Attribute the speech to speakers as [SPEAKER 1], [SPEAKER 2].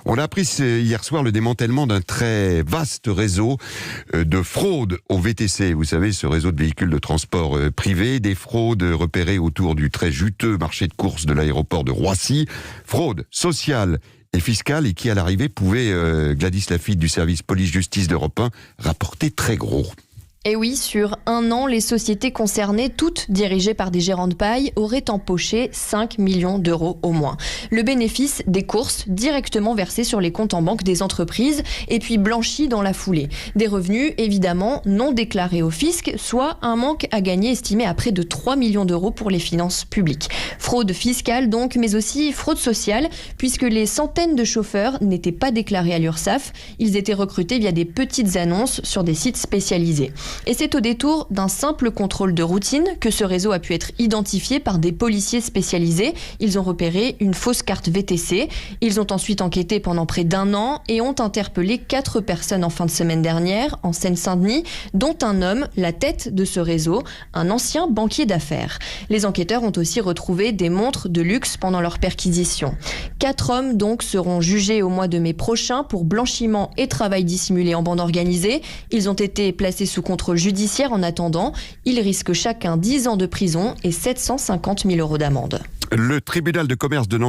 [SPEAKER 1] On a appris hier soir le démantèlement d'un très vaste réseau de fraude au VTC. Vous savez, ce réseau de véhicules de transport privé, des fraudes repérées autour du très juteux marché de courses de l'aéroport de Roissy. Fraude sociale et fiscale et qui, à l'arrivée, pouvait, Gladys Lafitte du service police-justice d'Europe 1, rapporter très gros.
[SPEAKER 2] Et oui, sur un an, les sociétés concernées, toutes dirigées par des gérants de paille, auraient empoché 5 millions d'euros au moins. Le bénéfice des courses directement versés sur les comptes en banque des entreprises et puis blanchis dans la foulée. Des revenus évidemment non déclarés au fisc, soit un manque à gagner estimé à près de 3 millions d'euros pour les finances publiques. Fraude fiscale donc, mais aussi fraude sociale, puisque les centaines de chauffeurs n'étaient pas déclarés à l'URSSAF. Ils étaient recrutés via des petites annonces sur des sites spécialisés. Et c'est au détour d'un simple contrôle de routine que ce réseau a pu être identifié par des policiers spécialisés. Ils ont repéré une fausse carte VTC. Ils ont ensuite enquêté pendant près d'un an et ont interpellé 4 personnes en fin de semaine dernière, en Seine-Saint-Denis, dont un homme, la tête de ce réseau, un ancien banquier d'affaires. Les enquêteurs ont aussi retrouvé des montres de luxe pendant leur perquisition. 4 hommes donc seront jugés au mois de mai prochain pour blanchiment et travail dissimulé en bande organisée. Ils ont été placés sous contrôle judiciaire en attendant. Ils risquent chacun 10 ans de prison et 750 000 euros d'amende.
[SPEAKER 1] Le tribunal de commerce de Nantes